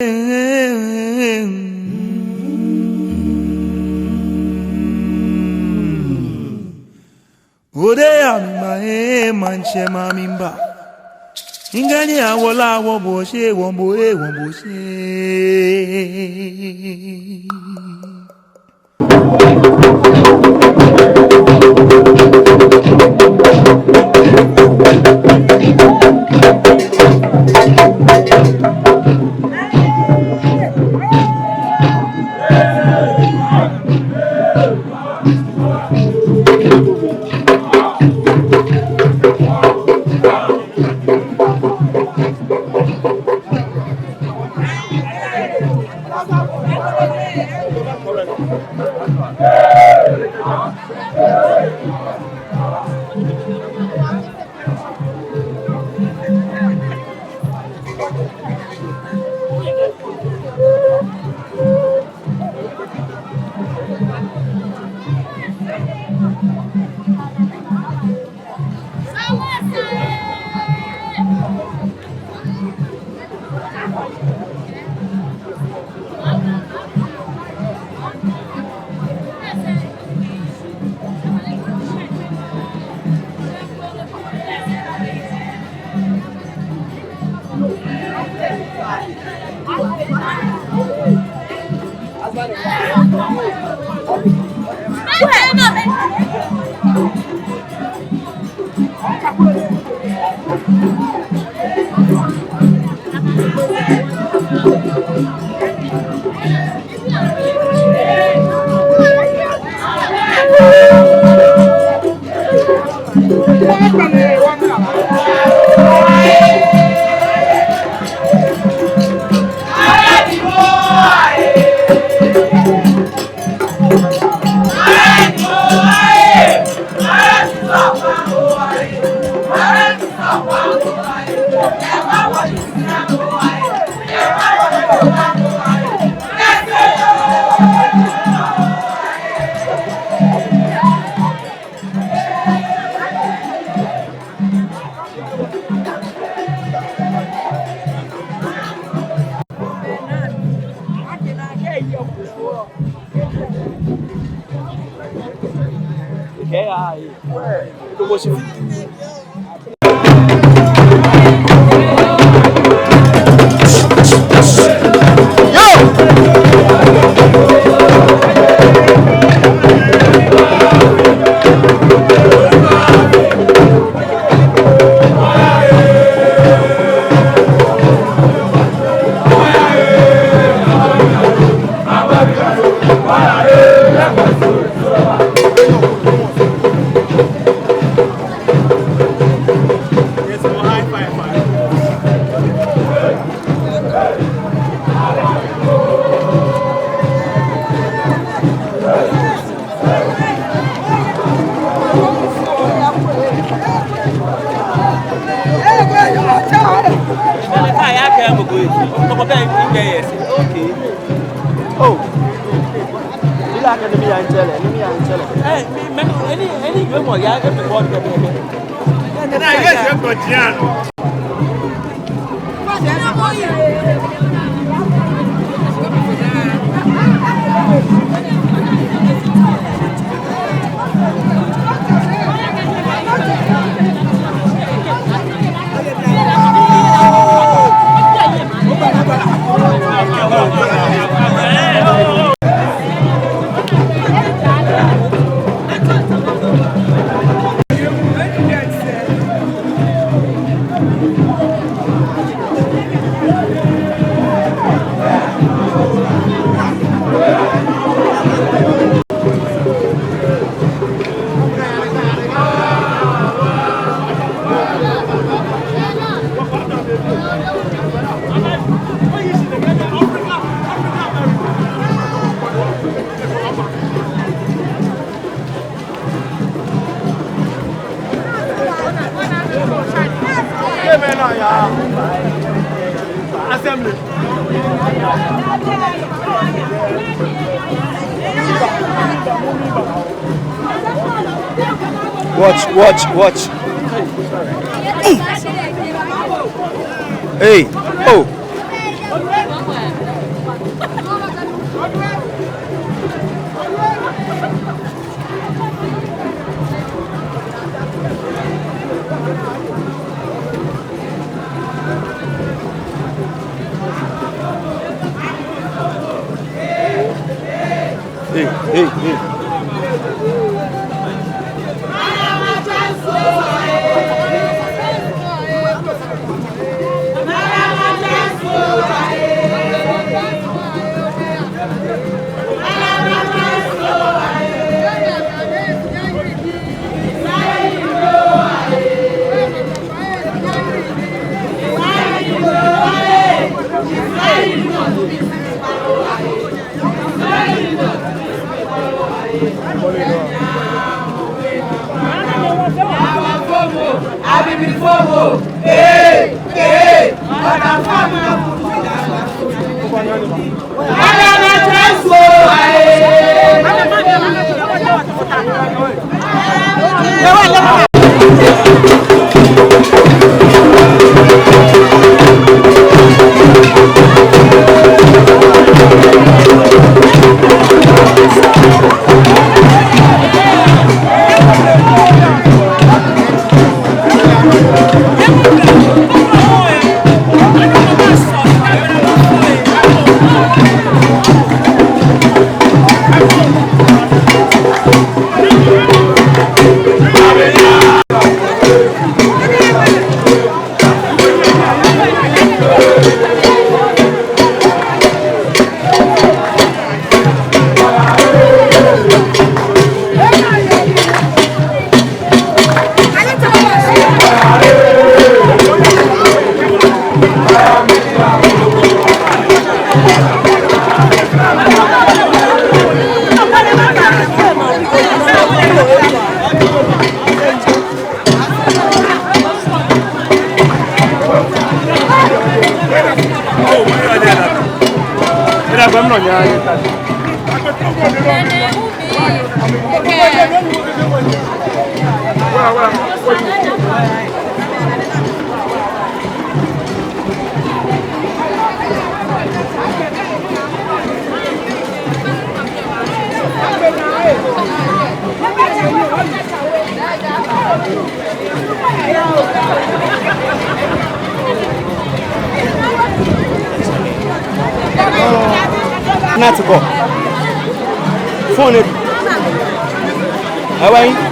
Odeya mima manche mamimba. Ingani awola woboshe womboe womboshe. Watch. Hey, oh. Not to go. Phone it. How are you?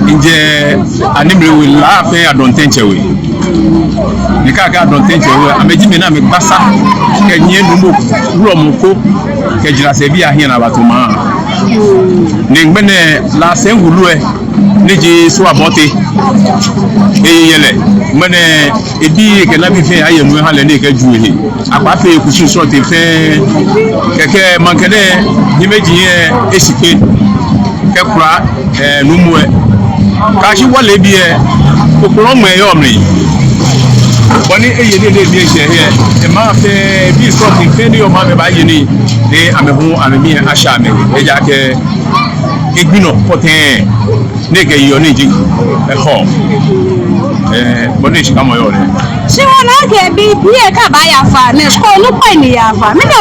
Inje animre we la fe adontenche we ni kaka adontenche we ameji me na me basa ke nye numo ro moko ke jira se bi ahia na batuma ni ngbene la sengulu e ni ji so abote yele mene ebi ke la bi fe aye nu ha le ni ke ju ehe apa fe kusu so te fe keke mankene ni meji e esipe ke kura numu e kashi wale bi e kokoro mo e yo mri Nani eye ne mi here e ma fe bi something fe ni o ma me ba ye ni de amehu amemi asha me e ja ke egbino poten ne ke yo ni ji e ho boni shi kamo yo re si wona ke bi e ka ba ya fa ne sko no pa ni ya fa mi no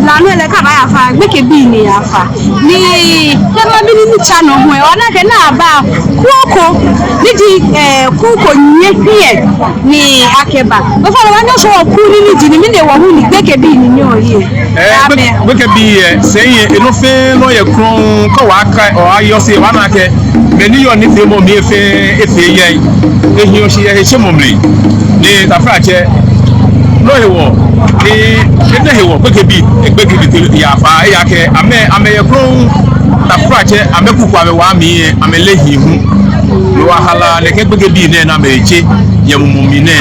la no le ka ba ya fa gbe ke bi ni ya fa ni le ma bi ni channel ho e ona ke na ba kuoko ni di kuoko nye hie ni akeba o fa lo wa no so ku ni di ni mi de wo hu ni gbe ke bi ni ni o ye gbe ke bi seyin eno fe no ye kron ko wa ka o ayo se wa na ke meni yo ni fe mo mi efe yen ehin o se ye se mo mri ni tafrache no hewo ni ede hewo gbe ke bi ya fa ya ke ame ye kron tafrache ame kuku ame wa mi ame lehi hu lo wahala le ke gbe ke bi ne na me che ye mo mi ne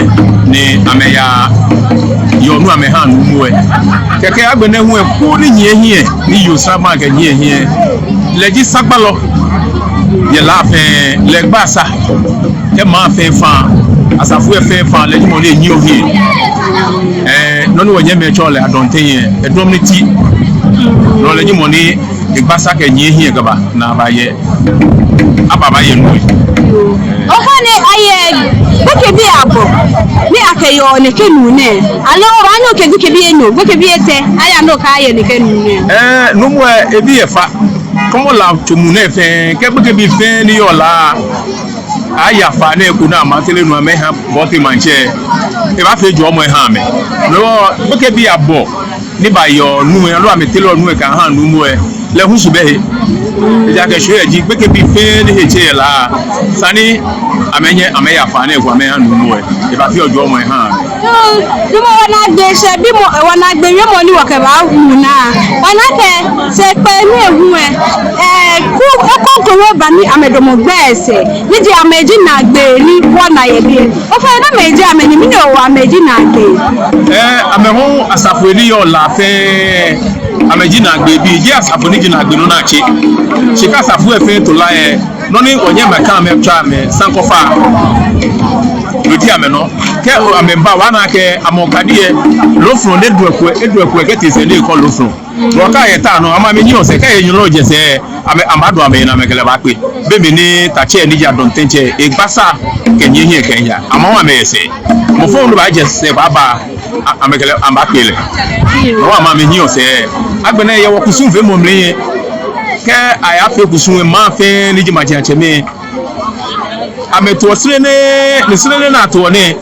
ni ame ya yo nu ame ha nu mu e keke agbene hu e ku ni hie ni yo sama ke hie leji sagbalo ye la fe le gbasa ke ma fe fa asafu e fe fa leji mo le nyi ohie no ni wonye me chole adonten ye edom ni ti no leji mo ni gbasa ke hie gaba na ba ye ababa ye nu o khane aye beke bi abo ni akeyo ne kenu ne alo wa no ke bi eno beke bi ete aya no ka aye ne kenu ne no mo e bi e fa komo la tumu ne fe ke beke bi fe ni yo la aya fa na eku na ma tele nu ame ha boti manche e ba fe jo mo ha me no beke bi abo ni ba yo nu e lo ame tele nu e ka ha nu mo e le hu su be he ja ke shoye ji beke bi fe ni he che la sani ame ya fa na eku ame ha nu mo e ba fi ojo mo ha bi mo wana gbe se bi mo wana gbe ye mo ni wo ke ba hu na wana ke se pe ni ehu ku ko ko wo ba ni amedomo gbe ese ni di ameji na gbe ri wona ye bi o fe na meji ameni mi no wa ameji na gbe amehu asafu ni yo la fe ameji na gbe bi je asafu ni ji na gbe no na chi ka asafu e fe to la e no ni onye meka me twa me sankofa lodi ameno ke amemba wana ke amokadie lofro ne eduekwe ke tese le ko lofro ro ka ye ta no ama me nyi ose ka ye nyi lo je se amado ame na mekele ba pe bebe ni tache ni ja don tenche e gbasa ke nyi hie kenya ama wa me se mo fo no ba je se baba amekele amba pele no ama me nyi ose agbene ye wo kusun fe mo mle ke aya fe kusun ma fe ni ji ma je cheme ameto sirene na to ne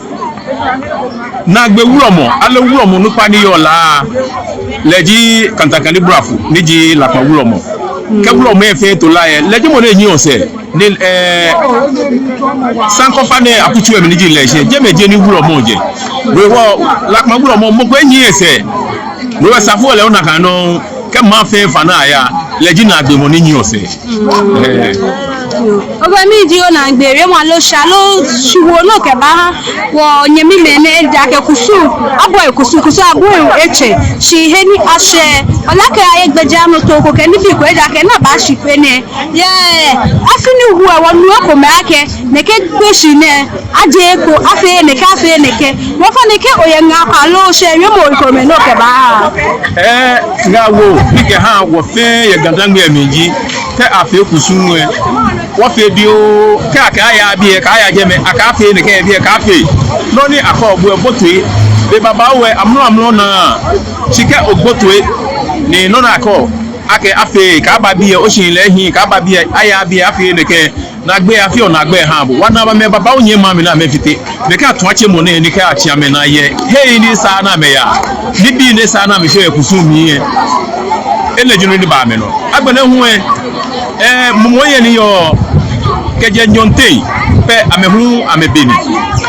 na gbe wuromo ale wuromo nupa ni yola leji kantakali brafu niji lapa wuromo ke wuromo e fe to la e leji mo le yin ose ni sankofa ne akutu e niji le se je meje ni wuromo je we wo lapa wuromo mo gbe yin ese we wa safo le ona kan no ke ma fe fa na ya leji na gbe mo ni yin ose oba mi di o na gbere mo lo sha lo suwo no ke ba wo nyemi me ne da ke kusu abo e kusu abo eche shi he ni ase ola ke aye gbeja no to ko ke ni fi ko e da ke na ba shi pe ne ye afini hu e wo nu ko me ake ne ke gbe shi ne aje ko afe ne ka afe ne ke wo fa ne ke oye nga ka lo se ye mo ko me no ke ba nga wo ni ke ha wo fe ye gandangbe meji ke afe kusu nwe wo fe bi o ka ya bi e ka ya je me aka fe ne ke bi e ka fe no ni aka ogbo ebotwe be baba we amno na chike ogbotwe ni no na aka ake afe ka ba bi e o shin le hin ka ba bi e aya bi afe ne ke na gbe afi o na gbe ha bo wana ba me baba onye ma me na me fite me ka to ache mo ne ni ka achi ame na ye hey ni sa na me ya ni bi ni sa na me so e kusumi ye ele junu ni ba me no agbene hu mo ye ni yo keje nyonte pe amehu amebeni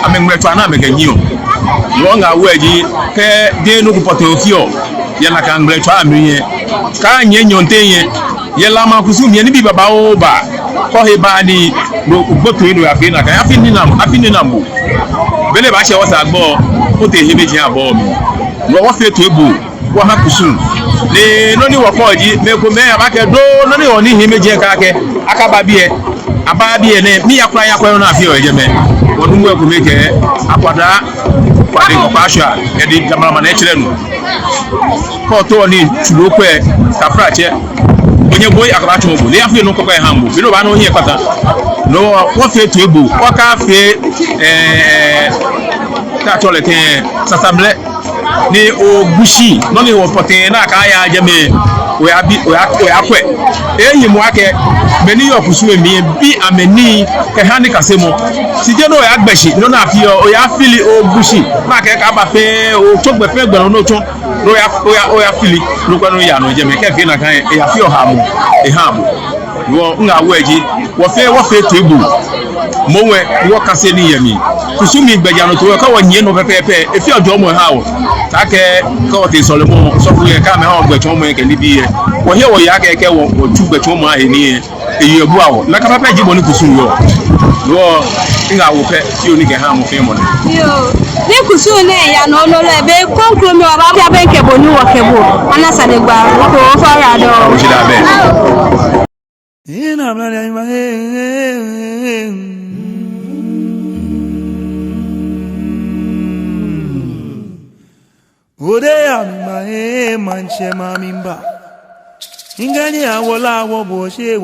amengreto ana meganyo longa weji ke de no kupote ofio ye na kan ngreto amiye ka nye nyonte ye la ma kusumi ye ni bi baba o ba ko he ba ni gboto inu afi na kan afi ni na mo bele ba se wota gbo o te he meji abo mi wo fe to egbo wo ha kusum le no ni wo ko ji me ko me abake do no ni oni he meji ka ke akaba bi e aba bi e ne mi yakura na afi o je me wonu mu akumeke akwada kwade pasha edi jamalama na echire no ko to ni tulokwe kaprache onye boy akabacho mo le afi no kokwa hambo bi no ba no onye kwata no wo fe to egbo wo ka fe ta tolete sasamble ni ogushi no ni wo pote na ka ya jeme oya kwe eyi mu ake meni yo kusu emi bi ameni ke hani kasemo sije no ya gbeshi no na fi oya fili ogushi na ke ka ba fe o togbe fe gbero no tun oya fili no kwa no ya no jeme ke fi na kan ya fi o hamu wo nga weji wo fe to egbu mowe wo kase ni yemi kusumi gbeja no to ka wo nye no pepepe e fi ojo mo ha wo ta ke ko ti so le mo so fu ye ka me ha gbecho mo ke ni bi ye wo he wo ya ke wo tu gbecho mo ha ni e ebu awo na ka papa ji mo ni kusumi yo wo nga wo pe ti oni ke ha mo fe mo yo ni kusumi ne ya no lo le be konkro mi wa ba ya be ke bo ni wo ke bo ana sa de gba ko fara do o ji da be ina mala ima Odeya mi manche mamimba ingani awola wo bo se